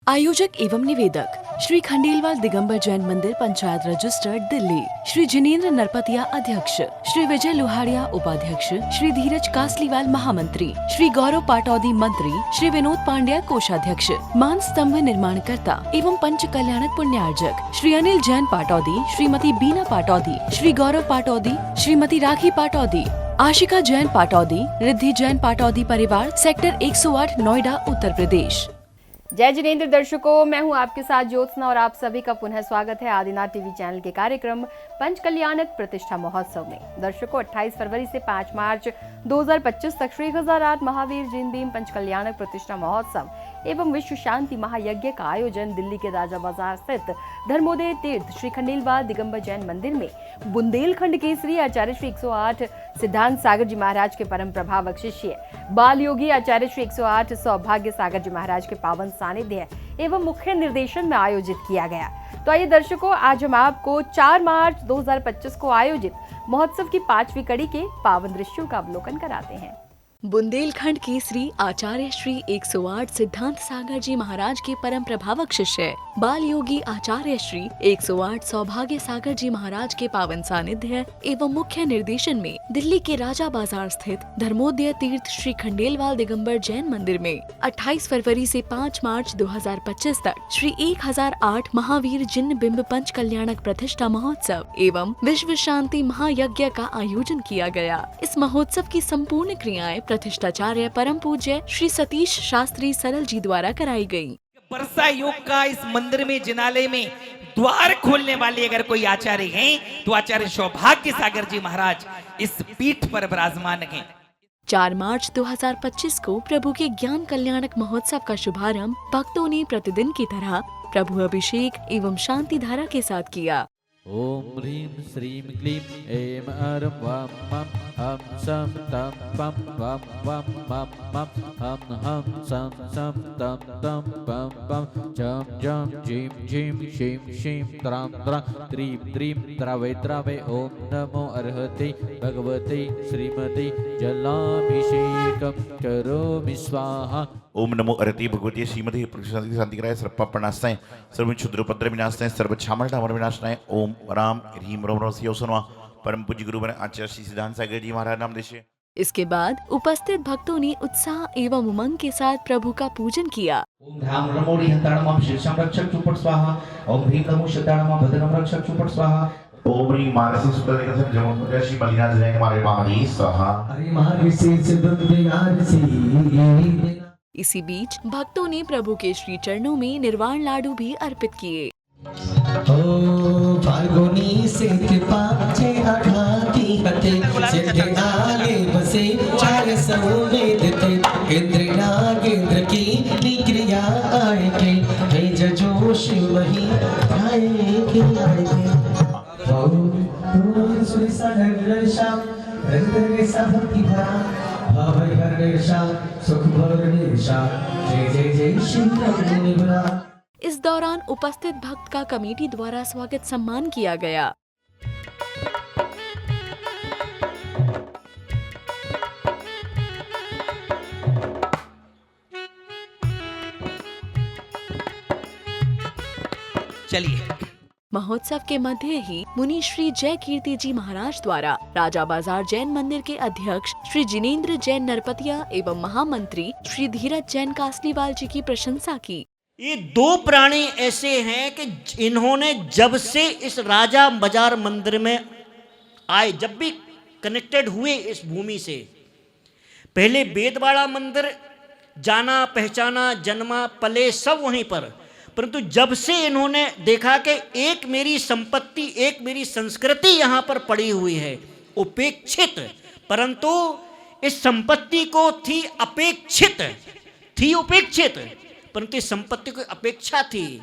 आयोजक एवं निवेदक श्री खंडेलवाल दिगंबर जैन मंदिर पंचायत रजिस्टर्ड दिल्ली। श्री जिनेंद्र नरपतिया अध्यक्ष, श्री विजय लोहाड़िया उपाध्यक्ष, श्री धीरज कासलीवाल महामंत्री, श्री गौरव पाटौदी मंत्री, श्री विनोद पांड्या कोषाध्यक्ष, मान स्तंभ निर्माणकर्ता एवं पंच कल्याणक पुण्यार्जक श्री अनिल जैन पाटौदी, श्रीमती बीना पाटौदी, श्री गौरव पाटौदी, श्रीमती राखी पाटौदी, आशिका जैन पाटौदी, रिद्धि जैन पाटौदी परिवार, सेक्टर 108 नोएडा उत्तर प्रदेश। जय जिनेंद्र दर्शकों, मैं हूं आपके साथ ज्योत्सना और आप सभी का पुनः स्वागत है आदिनाथ टीवी चैनल के कार्यक्रम पंच कल्याणक प्रतिष्ठा महोत्सव में। दर्शकों, 28 फरवरी से 5 मार्च 2025 तक श्री 1008 महावीर जैन भीम पंच कल्याणक प्रतिष्ठा महोत्सव एवं विश्व शांति महायज्ञ का आयोजन दिल्ली के राजा बाजार स्थित धर्मोदय तीर्थ श्री खंडेलवाल दिगंबर जैन मंदिर में बुंदेलखंड केसरी आचार्य श्री 108 सिद्धांत सागर जी महाराज के परम प्रभावक शिष्य बाल योगी आचार्य श्री 108 सौभाग्य सागर जी महाराज के पावन सानिध्य एवं मुख्य निर्देशन में आयोजित किया गया। तो आइए दर्शकों, आज हम आपको 4 मार्च 2025 को आयोजित महोत्सव की 5वीं कड़ी के पावन दृश्यों का अवलोकन कराते हैं। बुंदेलखंड केसरी आचार्य श्री 108 सिद्धांत सागर जी महाराज के परम प्रभावक शिष्य बाल योगी आचार्य श्री 108 सौभाग्य सागर जी महाराज के पावन सानिध्य एवं मुख्य निर्देशन में दिल्ली के राजा बाजार स्थित धर्मोदय तीर्थ श्री खंडेलवाल दिगंबर जैन मंदिर में 28 फरवरी से 5 मार्च 2025 तक श्री 1008 महावीर जिन बिंब पंच कल्याणक प्रतिष्ठा महोत्सव एवं विश्व शांति महायज्ञ का आयोजन किया गया। इस महोत्सव की संपूर्ण क्रियाएं प्रतिष्ठाचार्य परम पूज्य श्री सतीश शास्त्री सरल जी द्वारा कराई गयी। वर्षा योग का इस मंदिर में जिनालय में द्वार खोलने वाले अगर कोई आचार्य हैं तो आचार्य सौभाग्य सागर जी महाराज इस पीठ पर विराजमान हैं। 4 मार्च 2025 को प्रभु के ज्ञान कल्याणक महोत्सव का शुभारंभ भक्तों ने प्रतिदिन की तरह प्रभु अभिषेक एवं शांति धारा के साथ किया। ओम ह्रीं श्रीं क्लीं ऐं अरं वं मं हम सं तं पं वं वं मं मं हम सं सं तं तं पं पं जं जं जीं जीं शीं शीं त्रां त्रां त्रीं त्रीं द्रवे द्रवे ओम नमो अर्हते भगवते श्रीमते जलाभिषेकं करोमि स्वाहा। ओम नमो अर्हते भगवते श्रीमते शांतिग्राय सर्वपापनाशनाय सर्वक्षुद्रोपद्रविनाशनाय सर्वक्षामणविनाशनाय ओम राम ह्रीम रोम नमः शिवाय। परम पूज्य गुरुवर आचार्य श्री सिद्धांत सागर जी महाराज नाम देशे। इसके बाद उपस्थित भक्तों ने उत्साह एवं उमंग के साथ प्रभु का पूजन किया। ओम धाम नमो हंताणम शीर्षम रक्षक चुपट स्वाहा। ओम ह्रीं नमो शताणम भद्रम रक्षक चुपट स्वाहा। ओम ह्रीं मानसी सुतलेकसं जमोन्मुद्रा श्री मलिनाथ जय मारे महारी स्वाहा। हरि महारिषि सिद्धं। इसी बीच भक्तों ने प्रभु के श्री चरणों में निर्वाण लाडू भी अर्पित किए। ओ फाल्गुनी से पाचे आघाती हते सिद्धे आले बसे 400 वेद थे इंद्र नागेंद्र की निक्रिया आए के हे जोश वही आएगी आएगी। ओ सुरसा नरसा रंग भक्ति भरा भय हरसा सुख भरनेशा जय जय जय श्री निभरा। इस दौरान उपस्थित भक्त का कमेटी द्वारा स्वागत सम्मान किया गया। चलिए, महोत्सव के मध्य ही मुनि श्री जय कीर्ति जी महाराज द्वारा राजा बाजार जैन मंदिर के अध्यक्ष श्री जिनेंद्र जैन नरपतिया एवं महामंत्री श्री धीरज जैन कासलीवाल जी की प्रशंसा की। ये 2 प्राणी ऐसे हैं कि इन्होंने जब से इस राजा बाजार मंदिर में आए, जब भी कनेक्टेड हुए इस भूमि से, पहले बेदवाड़ा मंदिर जाना पहचाना, जन्मा पले सब वहीं पर, परंतु जब से इन्होंने देखा कि एक मेरी संपत्ति, एक मेरी संस्कृति यहाँ पर पड़ी हुई है उपेक्षित, परंतु इस संपत्ति को थी उपेक्षित, परंतु इस संपत्ति को अपेक्षा थी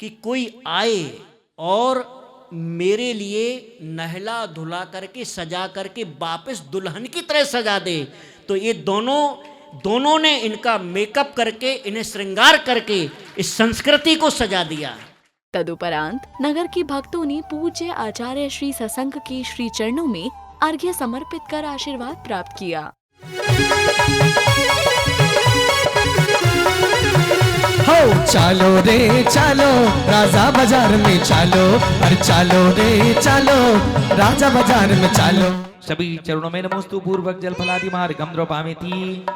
कि कोई आए और मेरे लिए नहला धुला करके सजा करके वापस दुल्हन की तरह सजा दे। तो ये दोनों ने इनका मेकअप करके, इन्हें श्रृंगार करके इस संस्कृति को सजा दिया। तदुपरांत नगर के भक्तों ने पूज्य आचार्य श्री ससंग के श्री चरणों में अर्घ्य समर्पित कर आशीर्वाद प्राप्त किया। हो चालो रे चालो राजा बाजार में चालो, अरे चालो रे चालो राजा बाजार में चालो। सभी चरणों में नमोस्तु पूर्वक जल फलादि मार्गम द्रौपामेति।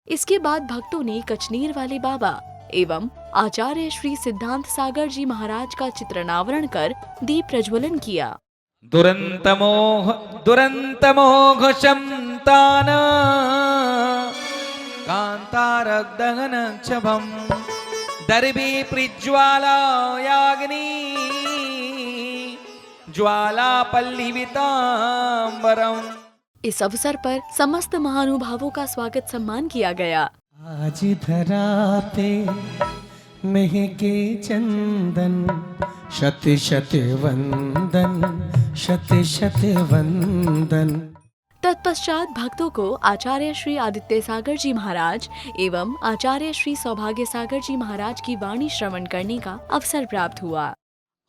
इसके बाद भक्तों ने कचनेर वाले बाबा एवं आचार्य श्री सिद्धांत सागर जी महाराज का चित्रनावरण कर दीप प्रज्वलन किया। दुरंतमोघ शमतान कांतारदहन क्षभम दर्भे प्रज्वालायाग्नि ज्वाला पल्लवितांबरम। इस अवसर पर समस्त महानुभावों का स्वागत सम्मान किया गया। आज धराते महके चंदन शत शत वंदन, शत शत वंदन। तत्पश्चात भक्तों को आचार्य श्री आदित्य सागर जी महाराज एवं आचार्य श्री सौभाग्य सागर जी महाराज की वाणी श्रवण करने का अवसर प्राप्त हुआ।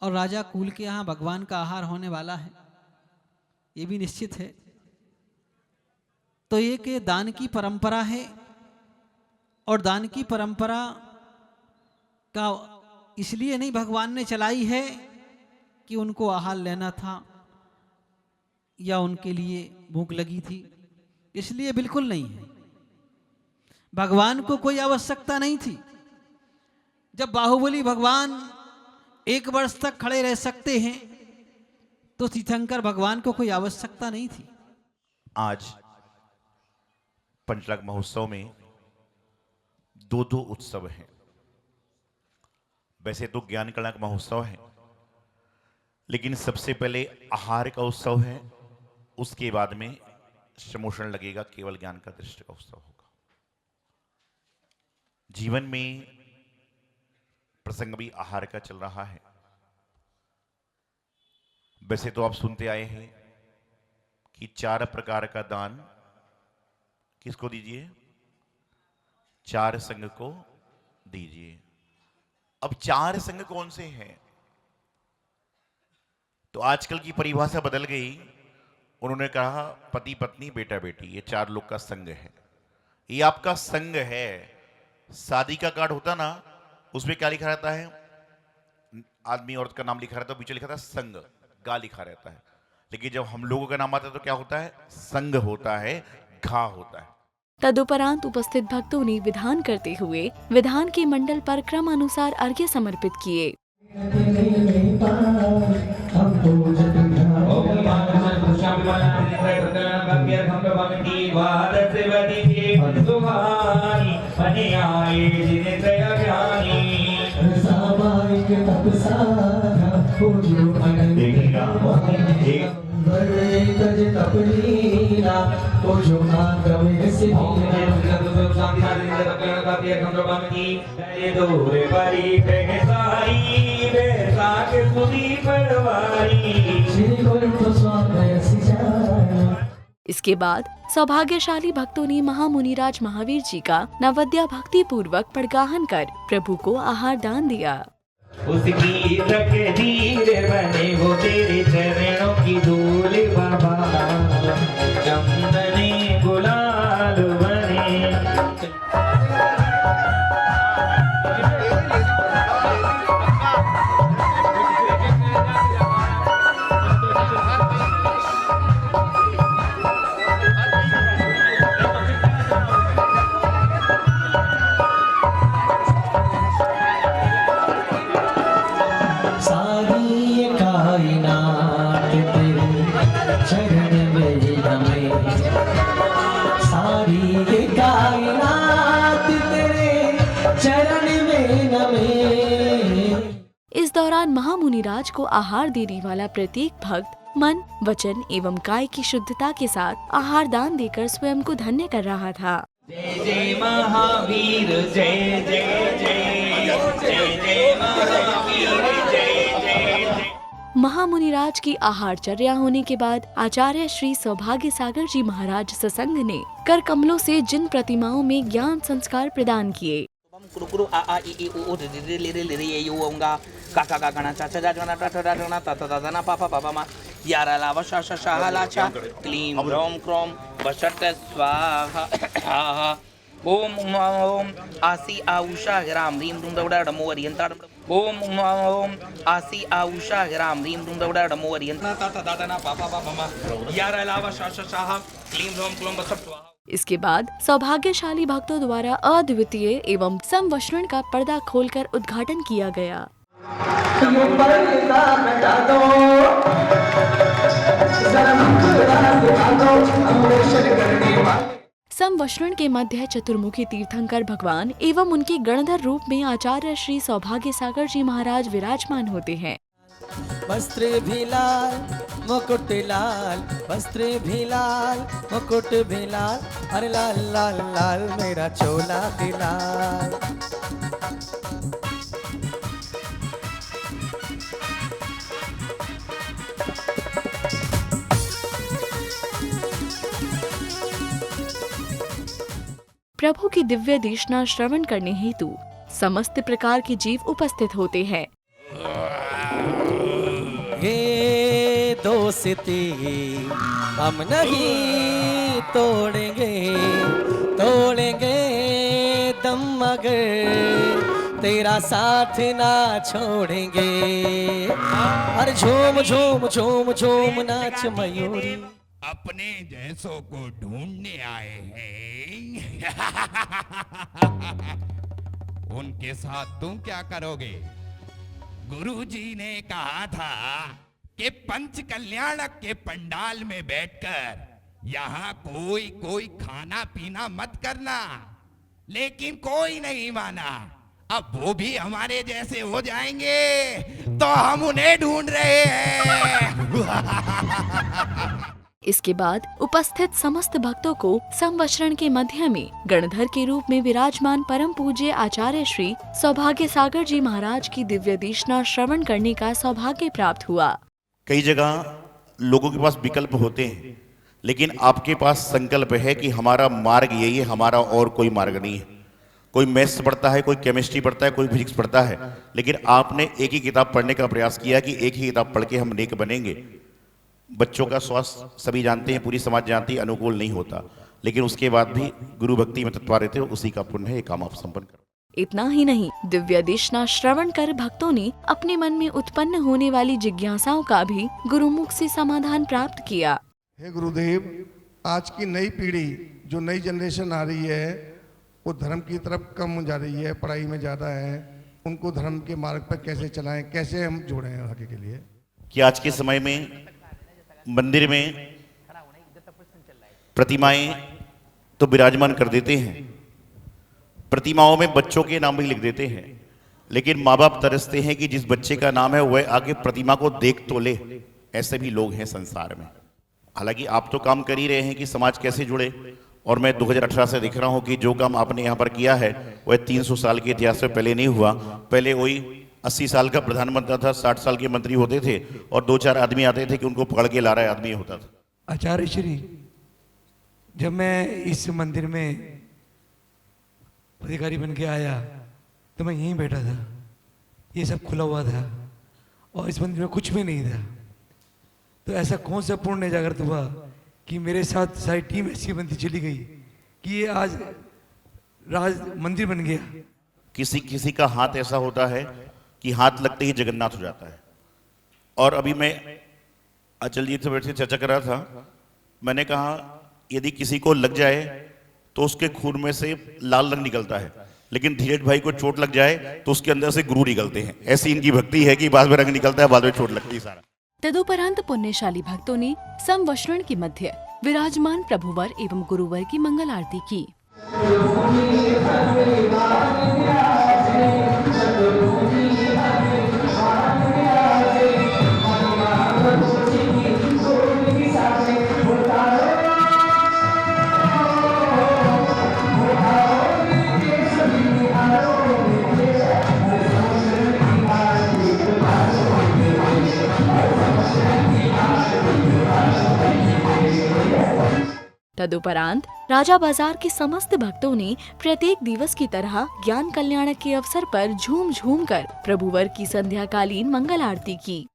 और राजा कुल के यहाँ भगवान का आहार होने वाला है, ये भी निश्चित है। तो ये कि दान की परंपरा है और दान की परंपरा का इसलिए नहीं भगवान ने चलाई है कि उनको आहार लेना था या उनके लिए भूख लगी थी, इसलिए बिल्कुल नहीं है। भगवान को कोई आवश्यकता नहीं थी। जब बाहुबली भगवान 1 वर्ष तक खड़े रह सकते हैं तो तीर्थंकर भगवान को कोई आवश्यकता नहीं थी। आज पंचलक महोत्सव में 2 उत्सव हैं। वैसे तो ज्ञान कलंक महोत्सव है, लेकिन सबसे पहले आहार का उत्सव है, उसके बाद में समोषण लगेगा, केवल ज्ञान का दृष्टि का उत्सव होगा। जीवन में प्रसंग भी आहार का चल रहा है। वैसे तो आप सुनते आए हैं कि 4 प्रकार का दान किसको दीजिए? 4 संघ को दीजिए। अब 4 संघ कौन से हैं? तो आजकल की परिभाषा बदल गई। उन्होंने कहा पति पत्नी बेटा बेटी, ये 4 लोग का संघ है। ये आपका संघ है। शादी का कार्ड होता ना, उसमें क्या लिखा रहता है? आदमी औरत का नाम लिखा रहता है, पीछे लिखा था संघ, गा लिखा रहता है। लेकिन जब हम लोगों का नाम आता है तो क्या होता है? संघ होता है, घा होता है। तदुपरांत उपस्थित भक्तों ने विधान करते हुए विधान के मंडल पर क्रमानुसार अर्घ्य समर्पित किए। इसके बाद सौभाग्यशाली भक्तों ने महामुनिराज महावीर जी का नवद्या भक्ति पूर्वक पड़गाहन कर प्रभु को आहार दान दिया। उसकी तकदीर बने वो तेरे चरणों की धूल बाबा, चंदने गुलाल बने। इस दौरान महामुनिराज को आहार देने वाला प्रत्येक भक्त मन, वचन एवं काय की शुद्धता के साथ आहार दान देकर स्वयं को धन्य कर रहा था। जय जय महावीर, जय जय जय, जय जय महावीर, जय जय जय। महामुनिराज की आहारचर्या होने के बाद आचार्य श्री सौभाग्य सागर जी महाराज सत्संग ने कर कमलों से जिन प्रतिमाओं में ज्ञान संस्कार प्रदान किए। कुरु आ आ इ इ उ उ रि रि रि रि यु ओंगा का का गणा चा चा गणा टा टा गणा ता ता दा ना पा पा पा मा यारा ला व श श ला चा क्लीम रोम क्रोम वशट स्वाहा ओम ओम आसी आउषा ह्राम ह्रीम रूम दौड़ा डमो अरियंता ओम ओम आसी आउषा ह्राम ह्रीम रूम दौड़ा डमो अरियंता ताता दादा पापा पापा यार अलावा शाह शाह क्लीम रोम क्लोम बसप। इसके बाद सौभाग्यशाली भक्तों द्वारा अद्वितीय एवं संवशरण का पर्दा खोलकर उद्घाटन किया गया। संवशरण के मध्य चतुर्मुखी तीर्थंकर भगवान एवं उनके गणधर रूप में आचार्य श्री सौभाग्य सागर जी महाराज विराजमान होते हैं। वस्त्र भी लाल मुकुट लाल, वस्त्र भी लाल मुकुट भी लाल, अरे लाल लाल लाल मेरा चोला भी लाल। प्रभु की दिव्य देशना श्रवण करने हेतु समस्त प्रकार के जीव उपस्थित होते हैं। ये दोस्ती हम नहीं तोड़ेंगे, तोड़ेंगे दम मगर तेरा साथ ना छोड़ेंगे। अरे झूम झूम झूम झूम नाच मयूरी। अपने जैसों को ढूंढने आए हैं। उनके साथ तुम क्या करोगे? गुरुजी ने कहा था कि पंच कल्याणक के पंडाल में बैठकर यहाँ कोई कोई खाना पीना मत करना, लेकिन कोई नहीं माना। अब वो भी हमारे जैसे हो जाएंगे तो हम उन्हें ढूंढ रहे हैं। इसके बाद उपस्थित समस्त भक्तों को संवशरण के मध्य में गणधर के रूप में विराजमान परम पूज्य आचार्य श्री सौभाग्य सागर जी महाराज की दिव्य देशना श्रवण करने का सौभाग्य प्राप्त हुआ। कई जगह लोगों के पास विकल्प होते हैं, लेकिन आपके पास संकल्प है कि हमारा मार्ग यही है, हमारा और कोई मार्ग नहीं है। कोई मैथ्स पढ़ता है, कोई केमिस्ट्री पढ़ता है, कोई फिजिक्स पढ़ता है, लेकिन आपने एक ही किताब पढ़ने का प्रयास किया कि एक ही किताब पढ़ के हम नेक बनेंगे। बच्चों का स्वास्थ्य सभी जानते हैं, पूरी समाज जानती है, अनुकूल नहीं होता, लेकिन उसके बाद भी गुरु भक्ति में तत्पर रहते हो, उसी का पुण्य है। ये काम आप संपन्न करो। इतना ही नहीं, दिव्य देशना श्रवण कर भक्तों ने अपने मन में उत्पन्न होने वाली जिज्ञासाओं का भी गुरुमुख से समाधान प्राप्त किया। हे गुरुदेव, आज की नई पीढ़ी जो नई जनरेशन आ रही है वो धर्म की तरफ कम हो जा रही है, पढ़ाई में ज़्यादा है। उनको धर्म के मार्ग पर कैसे चलाएं, कैसे हम जोड़ें आगे के लिए? कि आज के समय में मंदिर में प्रतिमाएं तो विराजमान कर देते हैं, प्रतिमाओं में बच्चों के नाम भी लिख देते हैं, लेकिन माँ बाप तरसते हैं कि जिस बच्चे का नाम है वह आगे प्रतिमा को देख तो ले। ऐसे भी लोग हैं संसार में। हालांकि आप तो काम कर ही रहे हैं कि समाज कैसे जुड़े, और मैं 2018 से देख रहा हूं कि जो काम आपने यहाँ पर किया है वह 300 साल के इतिहास में पहले नहीं हुआ। पहले वही 80 साल का प्रधानमंत्री था, 60 साल के मंत्री होते थे और 2-4 आदमी आते थे कि उनको पकड़ के ला रहा है आदमी होता था। आचार्य श्री, जब मैं इस मंदिर में अधिकारी बन के आया तो मैं यहीं बैठा था, ये सब खुला हुआ था और इस मंदिर में कुछ भी नहीं था। तो ऐसा कौन सा पुण्य जागृत हुआ कि मेरे साथ सारी टीम ऐसी बनती चली गई कि ये आज राज मंदिर बन गया। किसी किसी का हाथ ऐसा होता है कि हाथ लगते ही जगन्नाथ हो जाता है। और अभी मैं अचल जी से बैठ के चर्चा कर रहा था, मैंने कहा यदि किसी को लग जाए तो उसके खून में से लाल रंग निकलता है, लेकिन धीरज भाई को चोट लग जाए तो उसके अंदर से गुरु निकलते हैं। ऐसी इनकी भक्ति है कि बाद में रंग निकलता है, बाद में चोट लगती है सारा। तदुपरांत पुण्यशाली भक्तों ने संवशरण के मध्य विराजमान प्रभुवर एवं गुरुवर की मंगल आरती की। तदुपरांत राजा बाजार के समस्त भक्तों ने प्रत्येक दिवस की तरह ज्ञान कल्याणक के अवसर पर झूम झूम कर प्रभुवर की संध्याकालीन मंगल आरती की।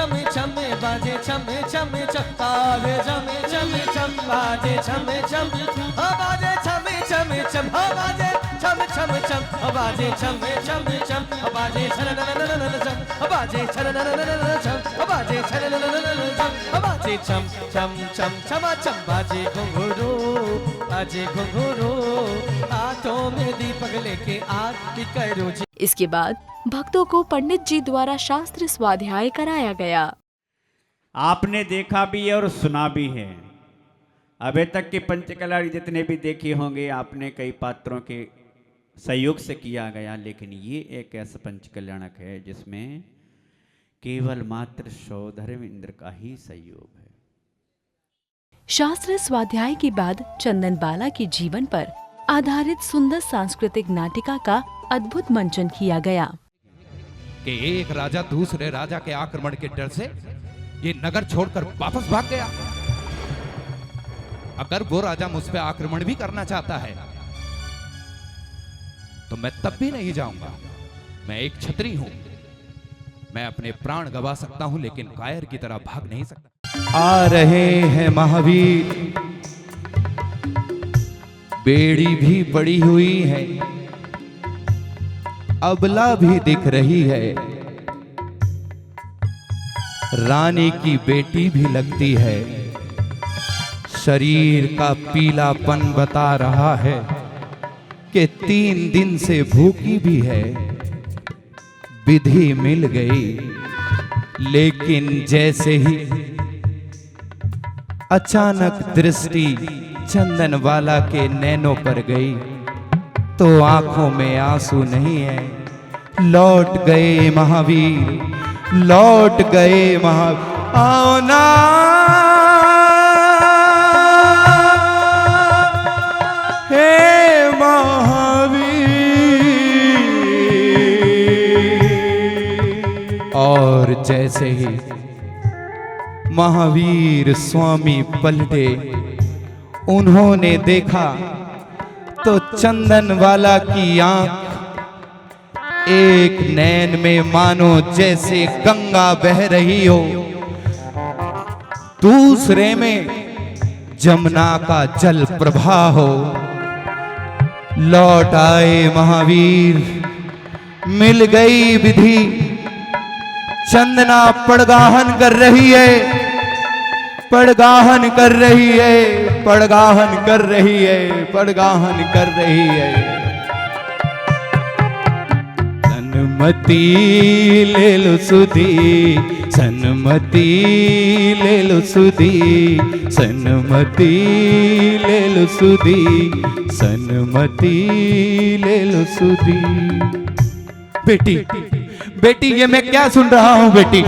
छम छम बाजे छम छम छम बाजे छम छम छम बाजे छम छम बाजे छम छम छम बाजे छम छम छम बाजे छम छम छम बाजे छन छम बाजे छन छम बाजे छन छम बाजे छम छम छम छम छम बाजे घुंघरू बाजे घुंघरू हाथों में दीपक लेके आरती करो जी। इसके बाद भक्तों को पंडित जी द्वारा शास्त्र स्वाध्याय कराया गया। आपने देखा भी और सुना भी है। अभी तक के पंचकल्याण जितने भी देखे होंगे आपने कई पात्रों के सहयोग से किया गया, लेकिन ये एक ऐसा पंचकल्याणक है जिसमें केवल मात्र सौधर्म इंद्र का ही सहयोग है। शास्त्र स्वाध्याय के बाद चंदन बाला के जीवन पर आधारित सुंदर सांस्कृतिक नाटिका का अद्भुत मंचन किया गया कि एक राजा दूसरे राजा के आक्रमण के डर से ये नगर छोड़कर वापस भाग गया। अगर वो राजा मुझ पे आक्रमण भी करना चाहता है तो मैं तब भी नहीं जाऊंगा। मैं एक क्षत्रिय हूं, मैं अपने प्राण गवा सकता हूं लेकिन कायर की तरह भाग नहीं सकता। आ रहे हैं महावीर, बेड़ी भी पड़ी हुई है, अबला भी दिख रही है, रानी की बेटी भी लगती है, शरीर का पीलापन बता रहा है कि 3 दिन से भूखी भी है। विधि मिल गई, लेकिन जैसे ही अचानक दृष्टि चंदन वाला के नैनों पर गई तो आंखों में आंसू नहीं है। लौट गए महावीर, लौट गए महावीर। आओ ना हे महावीर। और जैसे ही महावीर स्वामी पलटे, उन्होंने देखा तो चंदन वाला की आंख एक नैन में मानो जैसे गंगा बह रही हो, दूसरे में जमुना का जल प्रवाह हो। लौट आए महावीर, मिल गई विधि। चंदना पड़गाहन कर रही है, पड़गाहन कर रही है, पड़गाहन कर रही है, पड़गाहन कर रही है। सन्मति ले लो सुधी, सन्मति ले लो सुधी, सन्मति ले लो सुधी, सन्मति ले लो सुधी। बेटी, बेटी ये मैं क्या सुन रहा हूँ? बेटी,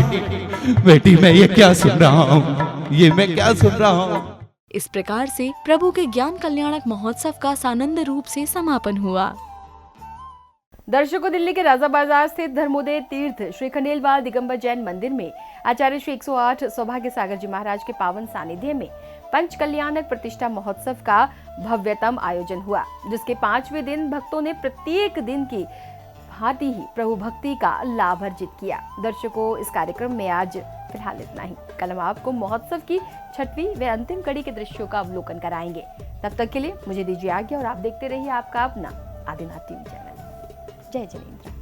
बेटी मैं ये क्या सुन रहा हूँ? ये मैं क्या सुन रहा हूँ? इस प्रकार से प्रभु के ज्ञान कल्याणक महोत्सव का सानंद रूप से समापन हुआ। दर्शकों, दिल्ली के राजा बाजार स्थित धर्मोदय तीर्थ श्री खंडेलवाल दिगंबर जैन मंदिर में आचार्य श्री 108 सौभाग्य सागर जी महाराज के पावन सानिध्य में पंच कल्याणक प्रतिष्ठा महोत्सव का भव्यतम आयोजन हुआ, जिसके 5वें दिन भक्तों ने प्रत्येक दिन की भांति ही प्रभु भक्ति का लाभ अर्जित किया। दर्शकों, इस कार्यक्रम में आज फिलहाल इतना ही। कल हम आपको महोत्सव की 6वीं व अंतिम कड़ी के दृश्यों का अवलोकन कराएंगे। तब तक के लिए मुझे दीजिए आज्ञा और आप देखते रहिए आपका अपना आदिनाथ टीवी चैनल। जय जिनेंद्र।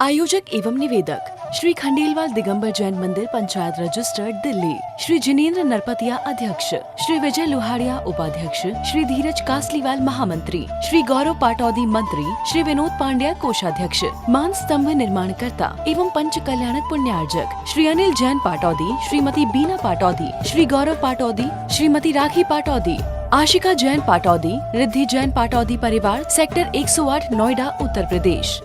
आयोजक एवं निवेदक श्री खंडेलवाल दिगंबर जैन मंदिर, पंचायत रजिस्टर्ड, दिल्ली। श्री जिनेंद्र नरपतिया अध्यक्ष, श्री विजय लोहाड़िया उपाध्यक्ष, श्री धीरज कासलीवाल महामंत्री, श्री गौरव पाटौदी मंत्री, श्री विनोद पांड्या कोषाध्यक्ष, मान स्तंभ निर्माणकर्ता एवं पंच कल्याणक पुण्यार्जक श्री अनिल जैन पाटौदी, श्रीमती बीना पाटौदी, श्री गौरव पाटौदी, श्रीमती राखी पाटौदी, आशिका जैन पाटौदी, रिद्धि जैन पाटौदी परिवार, सेक्टर 108, नोएडा, उत्तर प्रदेश।